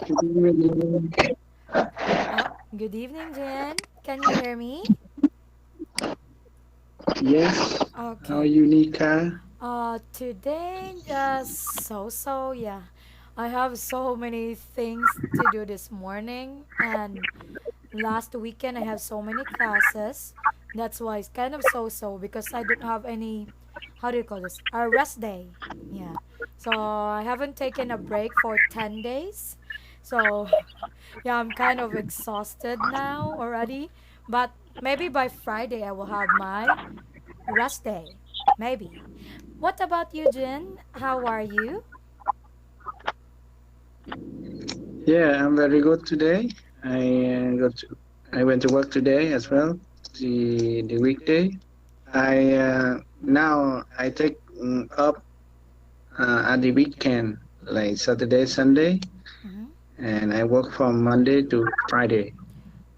Good evening. Oh, good evening, Jen. Can you hear me? Yes. How are Okay. you, Nika? Today, so, yeah. I have so many things to do this morning, and last weekend I have so many classes. That's why it's kind of so because I don't have any, how do you call this? A rest day. Yeah. So I haven't taken a break for 10 days. So yeah, I'm kind of exhausted now already. But maybe by Friday I will have my rest day. Maybe. What about you, Jin? How are you? Yeah, I'm very good today. I got to, I went to work today as well. The weekday. I take up at the weekend, like Saturday, Sunday, Mm-hmm. and I work from Monday to Friday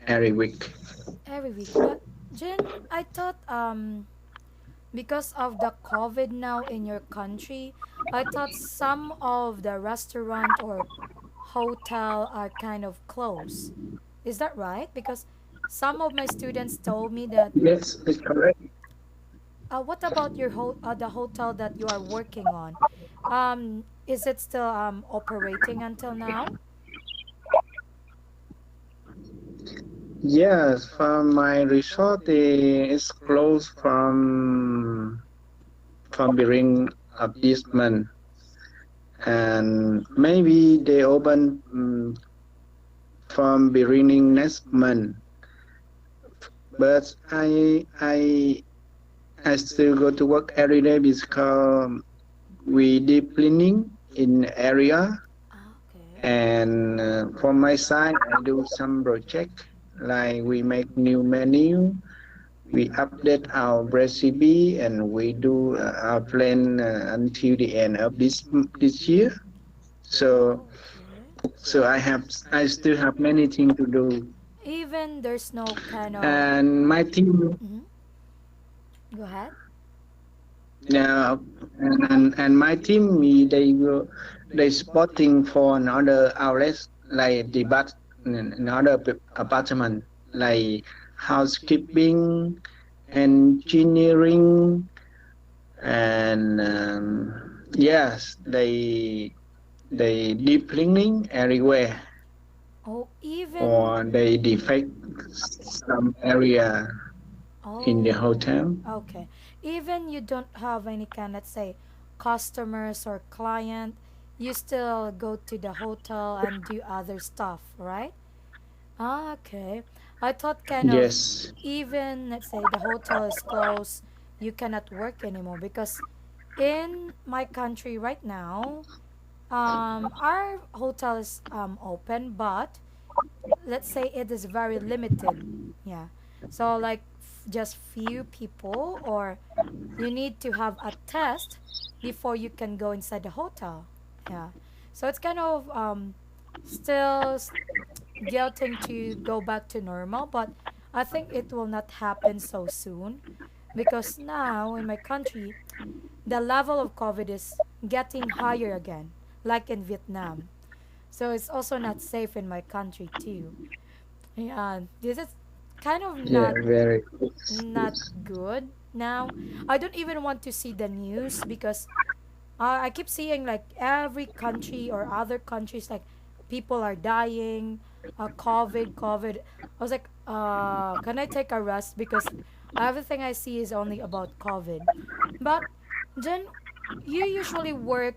every week. Every week. But Jin, I thought because of the COVID now in your country, I thought some of the restaurant or hotel are kind of closed. Is that right? Because some of my students told me that. Yes, it's correct. What about your the hotel that you are working on? Is it still operating until now? Yes, from my resort, it's closed from during of this month, and maybe they open from beginning next month. But I still go to work every day because we deep cleaning in area, Okay. and from my side I do some project like we make new menu, we update our recipe, and we do our plan until the end of this year. So Oh, okay. I still have many things to do, Even there's no kind of. and my team Mhm. Go ahead. now and my team they spotting for another outlets like the but another apartment like housekeeping, engineering, and yes, they deep cleaning everywhere, Oh, even. or they defect some area in the Oh, hotel. okay. Even you don't have any kind, let's say, customers or client, you still go to the hotel and do other stuff, right? Ah, okay. I thought kind of Yes. even let's say the hotel is closed, you cannot work anymore because in my country right now, our hotel is open, but let's say it is very limited. Yeah. So like just few people or you need to have a test before you can go inside the hotel. Yeah. So it's kind of still getting to go back to normal, but I think it will not happen so soon because now in my country, the level of COVID is getting higher again, like in Vietnam. So it's also not safe in my country too. Yeah, this is kind of Yeah, very. not good now. I don't even want to see the news because I keep seeing like every country or other countries like people are dying, COVID. I was like, can I take a rest because everything I see is only about COVID. But then you usually work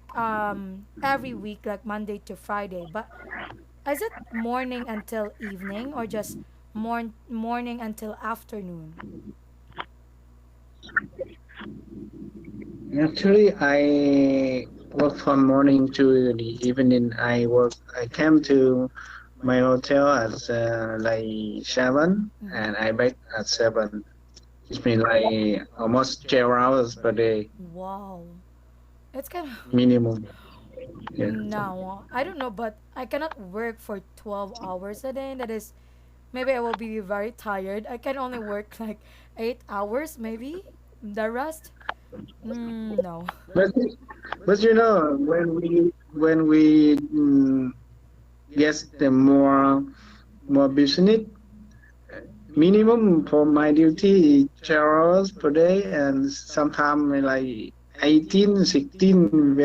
every week like Monday to Friday, but is it morning until evening or just morning until afternoon? Actually, I work from morning to the evening. I came to my hotel at like 7, Mm-hmm. and I back at 7. It's been like almost 12 hours per day Wow. It's kind of minimum. Yeah. no, I don't know, but I cannot work for 12 hours a day. That is, maybe I will be very tired. I can only work like 8 hours, maybe. The rest, no. But but when we yes, the more business. Minimum for my duty is 12 hours per day, and sometimes like 18, 16,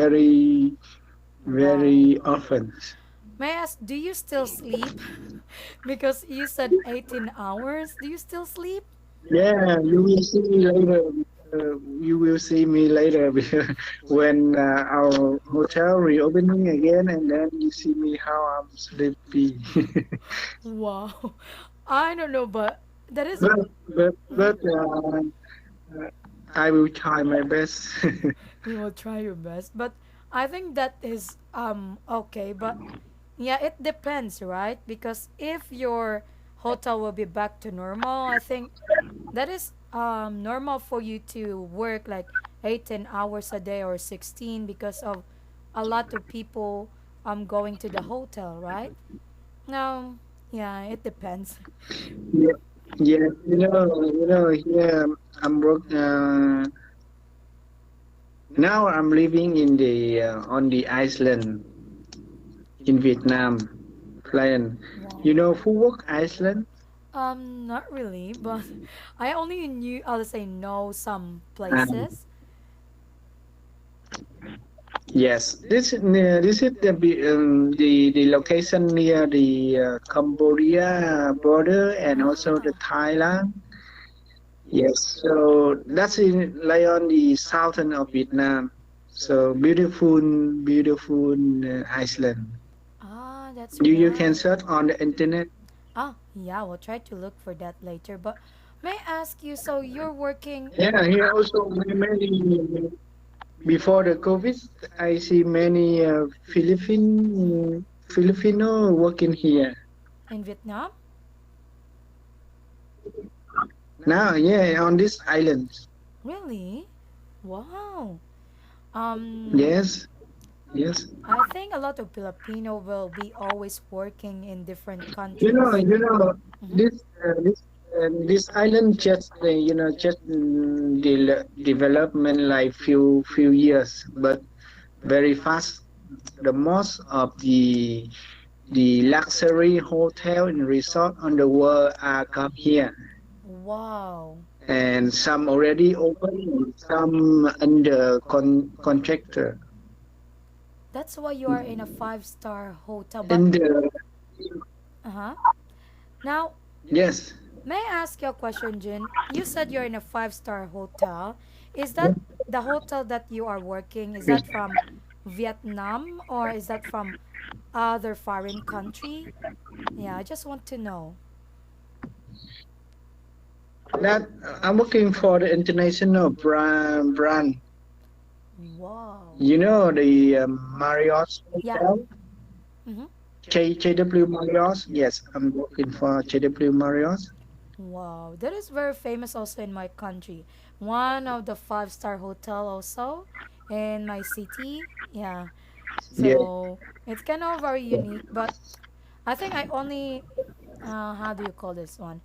Wow. very often. May I ask, do you still sleep? Because you said 18 hours. Do you still sleep? Yeah, you will see me later. You will see me later when our hotel reopening again, and then you see me how I'm sleepy. Wow. I don't know, but that is. but but Mhm. but I will try my best. You will try your best, but I think that is okay, but yeah, it depends, right? Because if your hotel will be back to normal, I think that is normal for you to work like 18 hours a day or 16 because of a lot of people going to the hotel, right? Now, yeah, it depends. Yeah, yeah, here I'm work. Now I'm living in the on the Iceland in Vietnam, Lion. Wow. You know Phú Iceland? Not really, but I only knew, I'll say, know some Um, places. yes, this is the location near the Cambodia border and also the Ah, Thailand. Yes, so that's in like on the southern of Vietnam. So beautiful, beautiful Iceland. that's You can right. search on the internet. Ah, yeah, we'll try to look for that later. But may I ask you, so you're working Yeah, here also many before the COVID, I see many Filipino working here. in Vietnam? Now, yeah, on this island. Really? Wow. Um, Yes, yes. I think a lot of Filipino will be always working in different You know, countries. you know, Mm-hmm. this island just just development like few years, but very fast. The most of the luxury hotel and resort on the world are come here, Wow. and some already open, some under contractor. That's why you are in a five-star hotel. But, And uh-huh. Now, yes, may I ask you a question, Jin? You said you're in a five-star hotel. Is that the hotel that you are working? Is yes. that from Vietnam or is that from other foreign country? Yeah, I just want to know. That I'm working for the international brand. Wow. You know the Marriott Yeah. Hotel, Mm-hmm. JW Marriott. Yes, I'm working for JW Marriott. Wow. That is very famous also in my country. One of the five-star hotel also in my city. Yeah. Yeah, So it's kind of very unique, but I think I only how do you call this one?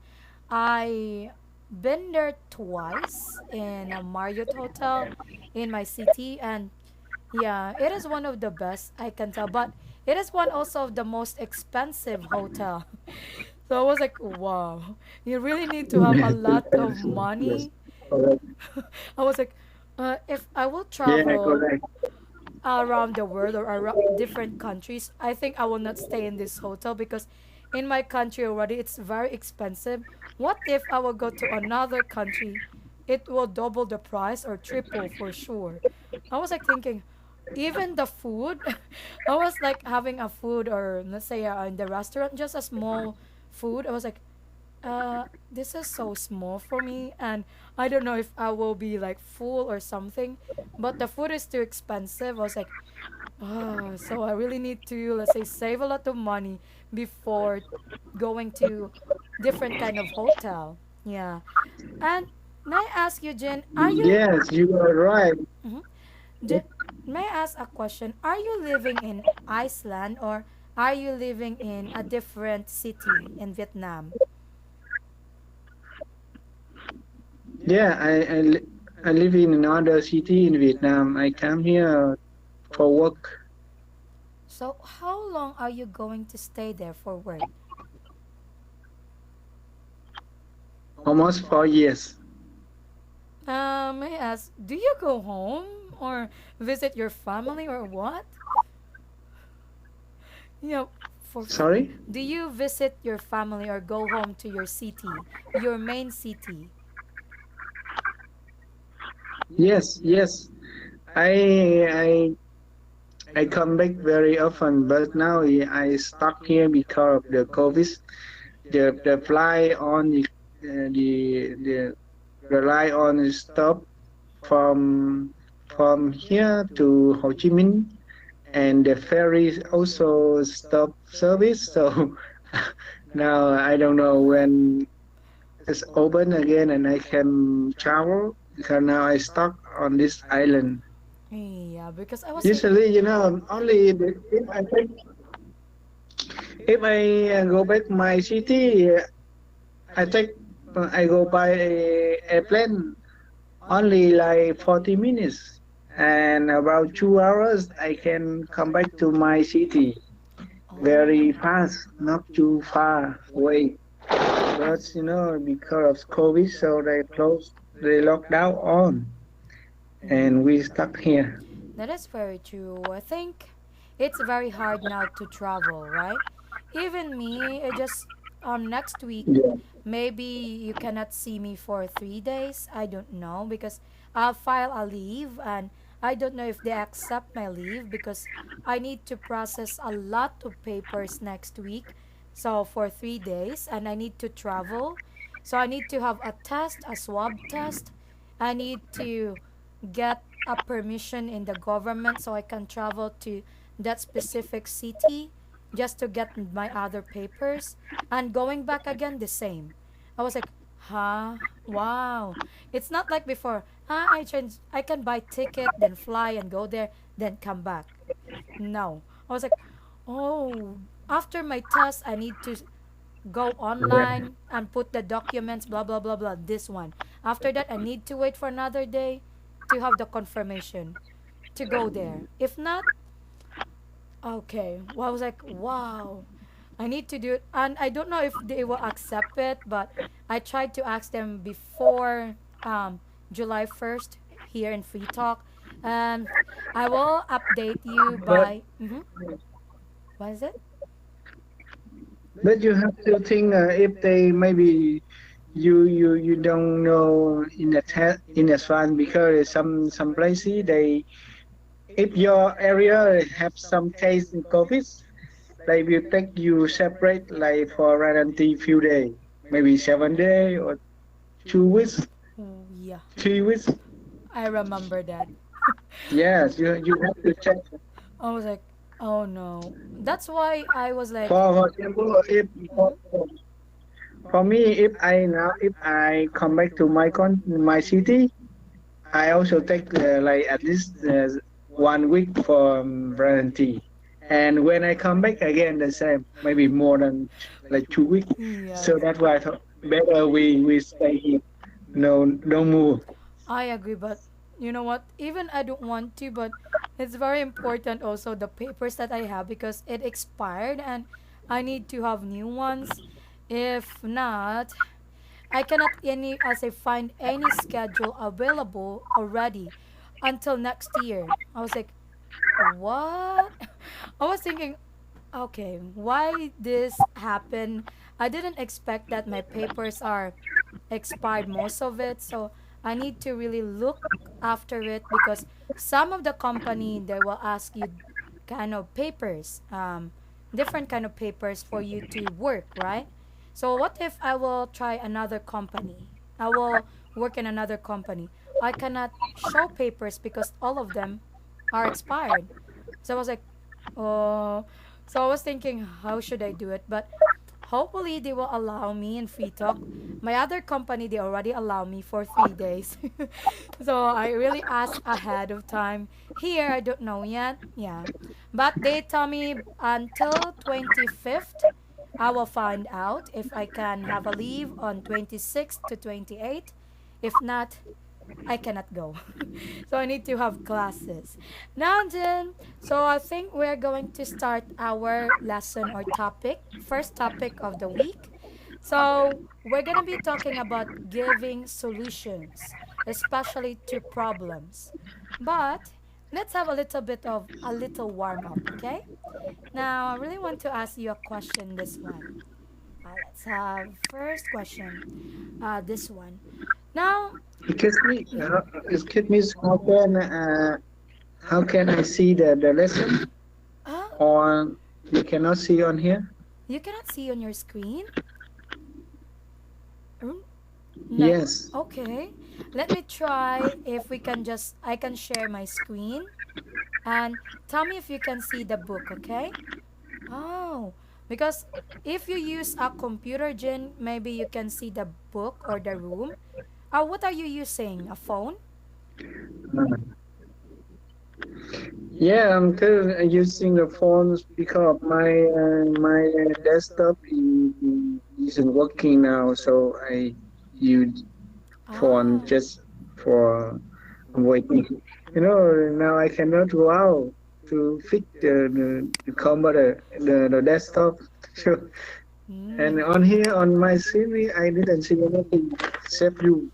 I been there twice in a Marriott hotel in my city, and yeah, it is one of the best I can tell, but it is one also of the most expensive hotel. So I was like, wow, you really need to have a lot of yes, money. correct. I was like, if I will Yeah, travel correct. around the world or around different countries, I think I will not stay in this hotel because in my country already it's very expensive. What if I will go to another country? It will double the price or triple for sure. I was like thinking, even the food, I was like having a food or let's say in the restaurant, just a small food. I was like, this is so small for me, and I don't know if I will be like full or something. But the food is too expensive. I was like, oh, so I really need to, let's say, save a lot of money before going to different kind of hotel. Yeah. And may I ask you, Jen, are you, Yes, you are right. mhm. Jen, may I ask a question? Are you living in Iceland or are you living in a different city in Vietnam? Yeah, I live in another city in Vietnam. I come here for work. So how long are you going to stay there for work? almost 4 years. May I ask, do you go home or visit your family or what? You know, Sorry? do you visit your family or go home to your city, your main city? Yes, yes. I I I come back very often, but now I stuck here because of the COVID. The fly on the fly on is stop from here to Ho Chi Minh, and the ferry also stop service. So now I don't know when it's open again and I can travel because now I stuck on this island. Yeah, because I was thinking, Usually, only if I go back my city, I take I go by a airplane only like 40 minutes, and about 2 hours I can come back to my city very fast, not too far away. But because of COVID, so they locked down on, and we stuck here. that is very true. I think it's very hard now to travel, right? Even me, I just next week Yeah. maybe you cannot see me for 3 days. I don't know because I'll file a leave and I don't know if they accept my leave because I need to process a lot of papers next week. So for 3 days and I need to travel. So I need to have a test, a swab test. I need to get a permission in the government so I can travel to that specific city just to get my other papers and going back again the same. I was like, huh? Wow. It's not like before. I can buy ticket, then fly and go there, then come back. No. I was like, oh, after my test, I need to go online and put the documents, blah, blah, blah, blah. This one. After that, I need to wait for another day to have the confirmation to go there. If not, okay. Well, I was like, wow. I need to do it. And I don't know if they will accept it, but I tried to ask them before July 1st here in Free Talk. And I will update you But by. What is it? but you have to think if they maybe you don't know in advance because some places they if your area have some case in COVID, they will take you separate like for guarantee few days, maybe 7 days or 2 weeks, Oh, yeah. 3 weeks. I remember that. Yes, you have to check. I was like, oh no. That's why I was like, For example, if mhm. for me, if I come back to my city, I also take like at least 1 week for guarantee. And when I come back again, the same, maybe more than like 2 weeks. So Yes. that's why I thought better we stay here. No, don't move. I agree, but you know what? Even I don't want to, but it's very important also the papers that I have because it expired and I need to have new ones. If not, I cannot any as I find any schedule available already until next year. I was like, what? I was thinking, okay, why this happened? I didn't expect that my papers are expired most of it, so I need to really look after it because some of the company they will ask you kind of papers, different kind of papers for you to work, right? So what if I will try another company? I will work in another company. I cannot show papers because all of them are expired. So I was like, oh, so I was thinking, how should I do it? But hopefully they will allow me in Free Talk. My other company, they already allow me for 3 days. So I really ask ahead of time. Here, I don't know yet. Yeah. But they tell me until 25th, I will find out if I can have a leave on 26th to 28th. If not, I cannot go. So I need to have classes. Now then, so I think we're going to start our lesson or topic, first topic of the week. So we're going to be talking about giving solutions, especially to problems. But let's have a little bit of a little warm up, okay? Now, I really want to ask you a question this one. Let's have first question. This one. Now, mhm. Excuse me, how can I see the lesson? uh, Or you cannot see on here? you cannot see on your screen? Mm, no. Yes. Okay. Let me try if we can just, I can share my screen and tell me if you can see the book, okay? Oh, because if you use a computer, Jin, maybe you can see the book or the room. What are you using? A phone? Yeah, I'm currently using the phones because my desktop isn't working now, so I use phone Ah. just for waiting. Now I cannot go out to fix the computer, the desktop. So, and Mm. on here on my CV, I didn't see anything except you.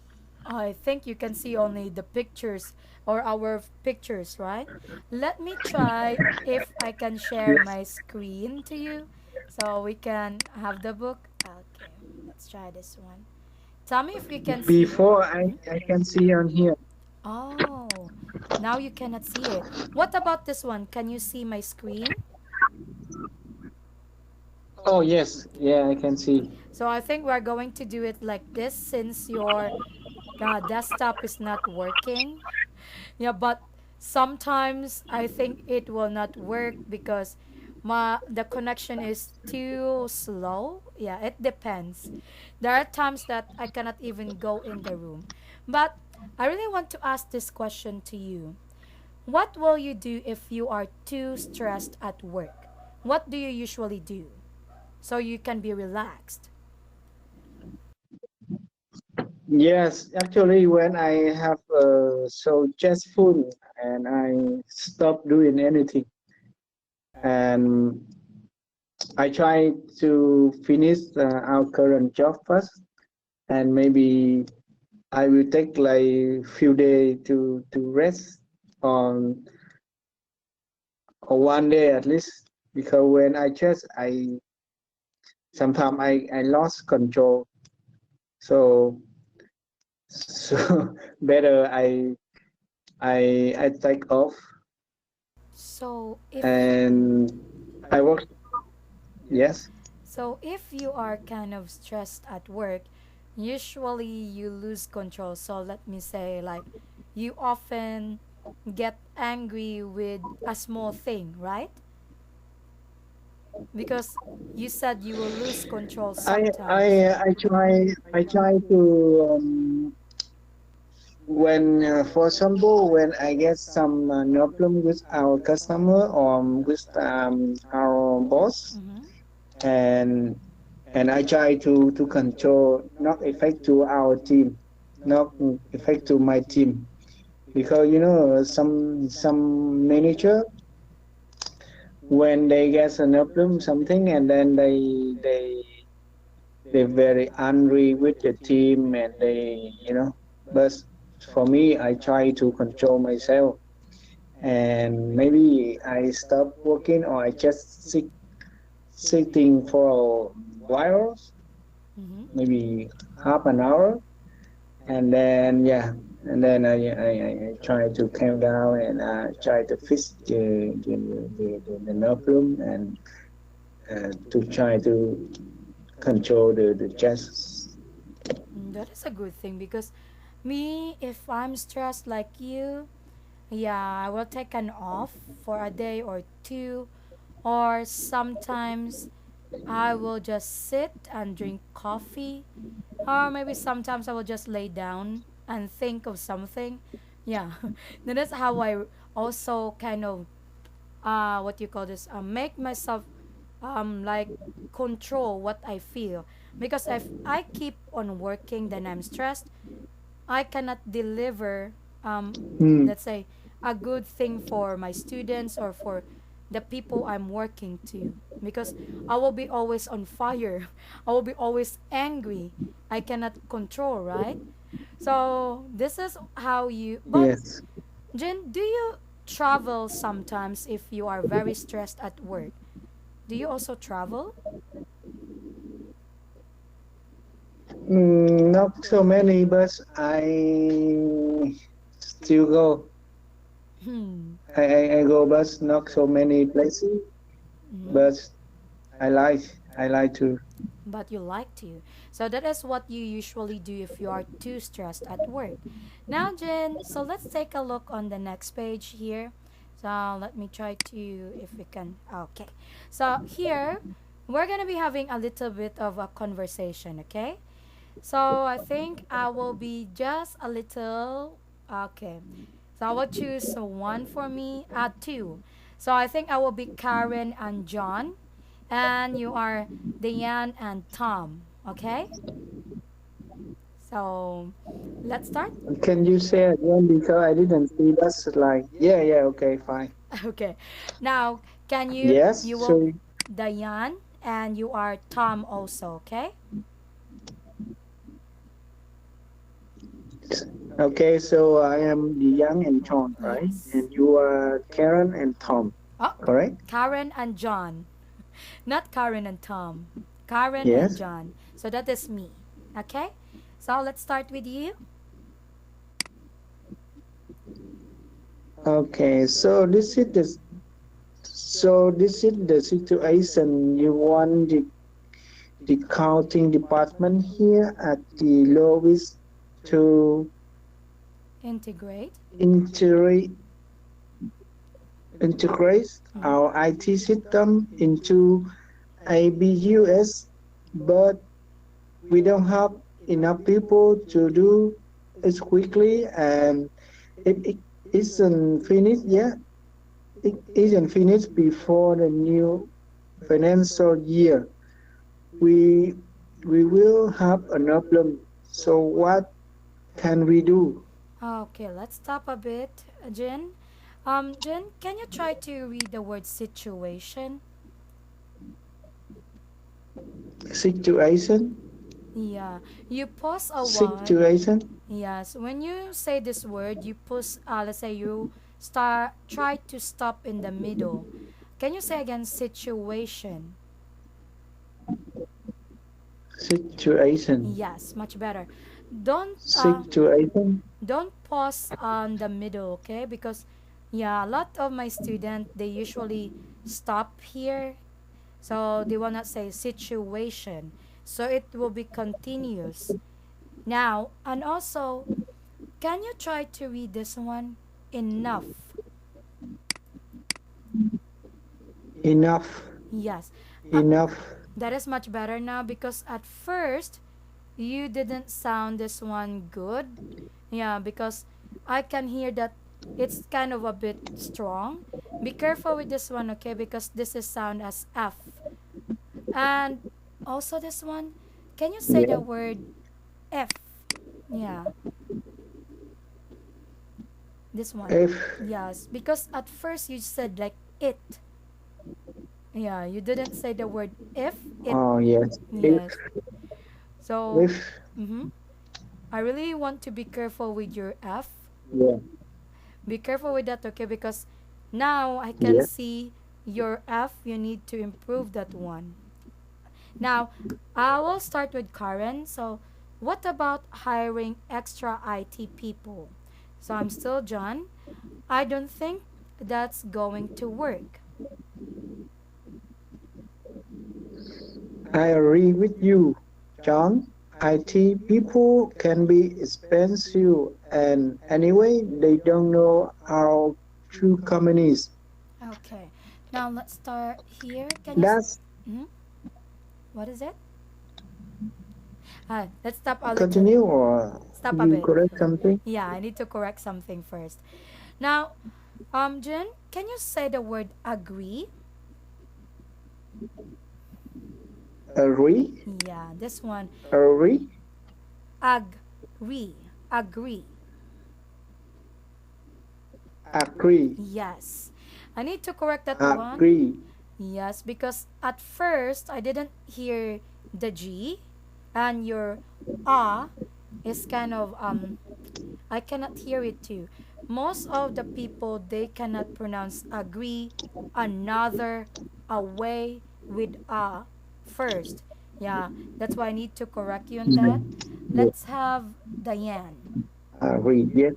I think you can see only the pictures or our pictures, right? Let me try if I can share Yes. my screen to you so we can have the book. Okay, let's try this one. Tell me if you can see it. Before Mhm. I can see on here. Oh, now you cannot see it. What about this one? Can you see my screen? Oh yes, yeah, I can see. So I think we're going to do it like this since your desktop is not working. Yeah, but sometimes I think it will not work because the connection is too slow. Yeah, it depends. There are times that I cannot even go in the room. But I really want to ask this question to you. What will you do if you are too stressed at work? What do you usually do so you can be relaxed? Yes, actually, when I have so stressful and I stop doing anything, and I try to finish our current job first, and maybe I will take like few days to rest on or one day at least, because when I just I sometimes I lost control, so so better I take off So if and I work. Yes. So if you are kind of stressed at work, usually you lose control. So let me say like you often get angry with a small thing, right? Because you said you will lose control I sometimes. I I try to when for example when I get some problem with our customer or with our boss, Mm-hmm. and I try to control not affect to our team, not affect to my team, because some manager, when they get an problem something, and then they're very angry with the team, and but for me I try to control myself, and maybe I stop working or I just sitting for a while, Mm-hmm. maybe half an hour, and then yeah, and then I try to calm down and try to fix the problem, and to try to control the chest. That is a good thing because me, if I'm stressed like you, yeah, I will take an off for a day or two, or sometimes I will just sit and drink coffee, or maybe sometimes I will just lay down and think of something. Yeah, then that's how I also kind of what you call this make myself like control what I feel, because if I keep on working then I'm stressed, I cannot deliver, Mm, let's say, a good thing for my students or for the people I'm working to, because I will be always on fire. I will be always angry. I cannot control, right? So this is how you. But yes. Jen, do you travel sometimes if you are very stressed at work? Do you also travel? Not so many, but I still go. Hmm. I go, but not so many places. Mm-hmm. But I like to. But you like to. So that is what you usually do if you are too stressed at work. Now, Jen, so let's take a look on the next page here. So let me try to, if we can. Okay. So here, we're going to be having a little bit of a conversation, okay? So I think I will be just a little. Okay. So I will choose one for me. Two. So I think I will be Karen and John. And you are Diane and Tom. Okay? So let's start. Can you say again because I didn't see? That's like yeah. Okay, fine. Okay. Now, can Yes. you will So Diane and you are Tom also, okay? okay. So I am the young and John, right? Yes. And you are Karen and Tom, Oh, correct? Karen and John. Not Karen and Tom. Karen and Yes. John. So that is me. Okay? So let's start with you. Okay. So this is the situation. You want the counting department here at the lowest to Integrate. integrate integrate Mhm. our IT system into ABUS, but we don't have enough people to do it quickly, and it isn't finished yet. It isn't finished before the new financial year. We we will have a problem. So what can we do? Okay, let's stop a bit, Jen. Jen, can you try to read the word situation? Situation, Yeah, you pause a while. situation, Yes, when you say this word, you pause. Let's say you start try to stop in the middle. Can you say again situation? situation, Yes, much better. Don't situation. don't pause on the middle, okay? Because yeah, a lot of my students they usually stop here, so they will not say situation. So it will be continuous. Now, and also, can you try to read this one? Enough. Enough, Yes. Uh, enough. that is much better now because at first you didn't sound this one good. Yeah, because I can hear that it's kind of a bit strong. Be careful with this one, okay? Because this is sound as F. And also this one, can you say the Yeah. word F? Yeah, this one. If Yes, because at first you said like it. Yeah, you didn't say the word if, it. oh yes, Yes. So, if mm-hmm. I really want to be careful with your F. yeah, Be careful with that, okay? Because now I can yeah. see your F. You need to improve that one. Now, I will start with Karen. So, what about hiring extra IT people? So, I'm still John. I don't think that's going to work. I agree with you, John. IT people can be expensive, and anyway, they don't know our true companies. Okay. Now, let's start here. Can you. That's Mhm. What is it? Let's stop a little. continue or Stop a you bit. correct something. Yeah, I need to correct something first. Now, Jen, can you say the word agree? Agree, Yeah, this one. agree. Agree. agree. Agree. Yes. I need to correct that one. Agree. Yes, because at first I didn't hear the G, and your ah is kind of I cannot hear it too. Most of the people they cannot pronounce agree, another, away with first. Yeah, that's why I need to correct you on that. Mm. Yes. Let's have Diane. Agree. Yes.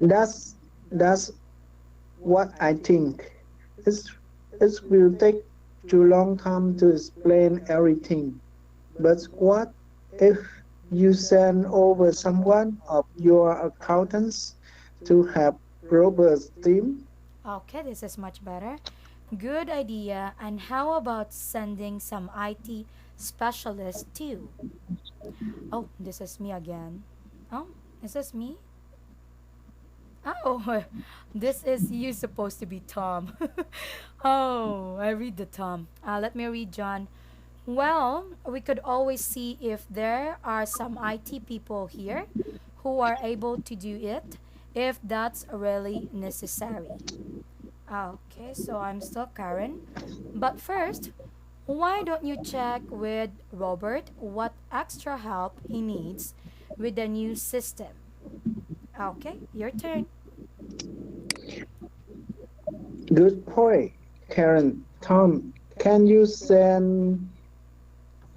That's what I think. It's it will take too long time to explain everything. But what if you send over someone of your accountants to help Robert's team? Okay, this is much better. Good idea. And how about sending some IT specialists too? Oh, this is me again. Oh, is this me? Oh, this is you supposed to be Tom. Oh, I read the Tom. Let me read John. Well, we could always see if there are some IT people here who are able to do it if that's really necessary. Okay, so I'm still Karen. But first, why don't you check with Robert what extra help he needs with the new system? Okay, your turn. Good point, Karen. Tom, can you send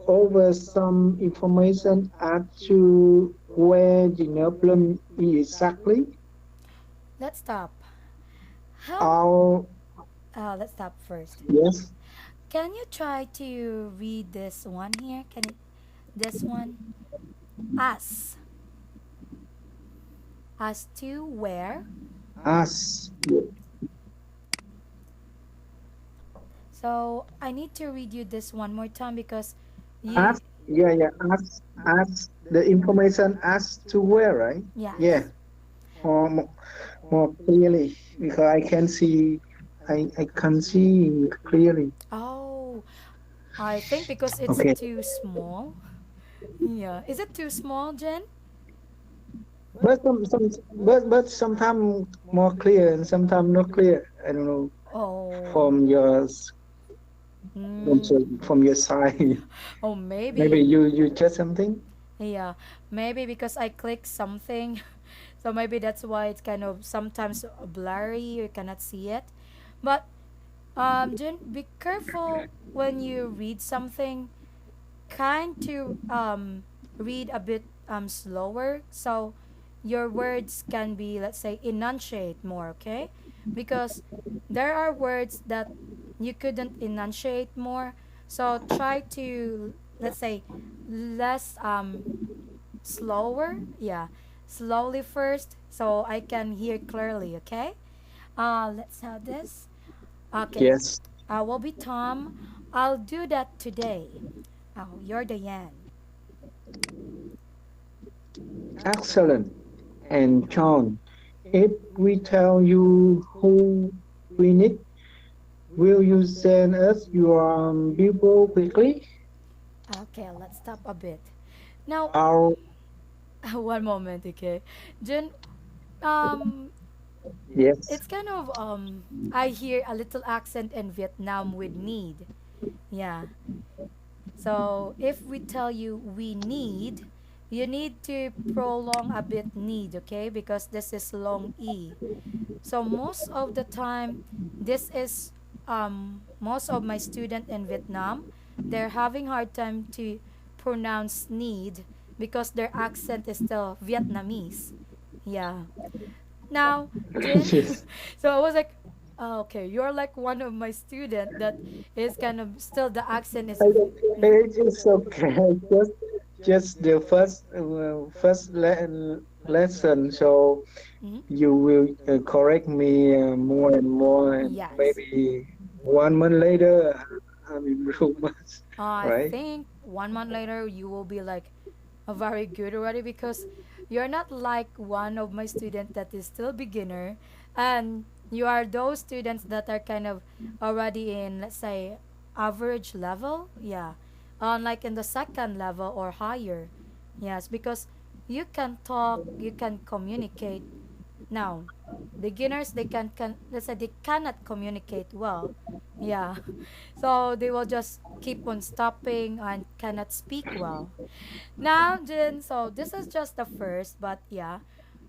over some information as to where the problem is exactly? Let's stop. How? Our Let's stop first. yes, Can you try to read this one here? Can it? This one? As. As to where? us, So I need to read you this one more time because you. us, yeah, us, the information as to where, right? Yeah, Yes. or more clearly because I can see clearly. Oh, I think because it's Okay, too small. Yeah. Is it too small, Jen? but sometimes more clear and sometimes not clear. I don't know Oh. from your Mm. from your side. Oh, Maybe maybe. you check something. Yeah. Maybe because I clicked something. So maybe that's why it's kind of sometimes blurry. You cannot see it. But Jen, be careful when you read something. Kind to read a bit slower so your words can be, let's say, enunciate more, okay? Because there are words that you couldn't enunciate more, so try to, let's say, less slower, yeah, slowly first so I can hear clearly, okay? Let's have this. Okay, Yes, I will be Tom. I'll do that today. Oh, you're Diane. excellent. And John, if we tell you who we need, will you send us your people quickly? Okay, let's stop a bit. Now, Our one moment, okay? Jun, um, yes, it's kind of, I hear a little accent in Vietnam with need. Yeah. So, if we tell you we need, you need to prolong a bit need, okay? Because this is long E. So most of the time, this is most of my student in Vietnam, they're having hard time to pronounce need because their accent is still Vietnamese. Yeah. Now, Jin, yes. so I was like, oh, okay, you're like one of my student that is kind of still the accent is. It's okay. Just the lesson. So Mhm. you will correct me more and more, and Yes. maybe 1 month later, I'm improvement, I right? think 1 month later you will be like very good already because you're not like one of my students that is still beginner, and you are those students that are kind of already in, let's say, average level. Yeah, on like in the second level or higher. Yes, because you can talk, you can communicate. Now, beginners they can let's say they cannot communicate well. Yeah. So they will just keep on stopping and cannot speak well. Now, Jin, so this is just the first, but yeah,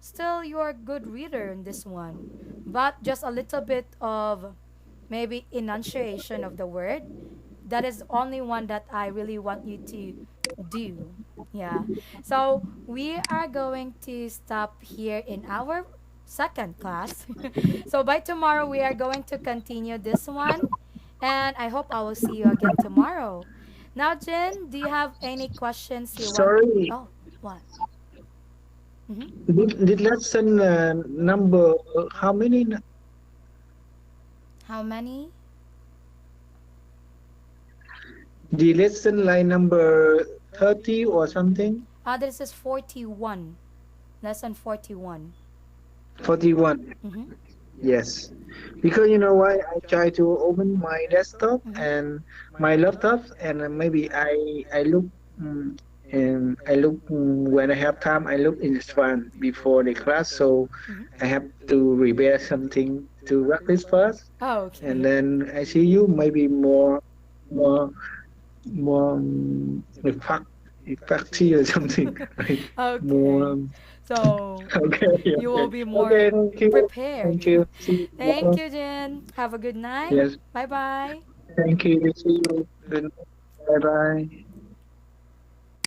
still you're a good reader in this one. But just a little bit of maybe enunciation of the word. That is the only one that I really want you to do. Yeah. So we are going to stop here in our second class. So by tomorrow we are going to continue this one. And I hope I will see you again tomorrow. Now, Jen, do you have any questions you want? Sorry, Oh, what? Mm-hmm. did lesson number how many? How many? The lesson line number 30 or something? This is 41. Lesson 41. 41. Mm-hmm. Yes. Because you know why? I try to open my desktop Mm-hmm. and my laptop, and maybe I look and I look when I have time. I look in advance before the class, so Mm-hmm. I have to prepare something to practice first, Oh, and okay. then I see you maybe more more effective or something, right? More. Okay. So Okay, you will okay, be okay. more Thank you, prepared. thank you. See you Thank tomorrow. you, Jen. Have a good night. Yes, Bye bye. thank you. See you. Good night. Bye bye.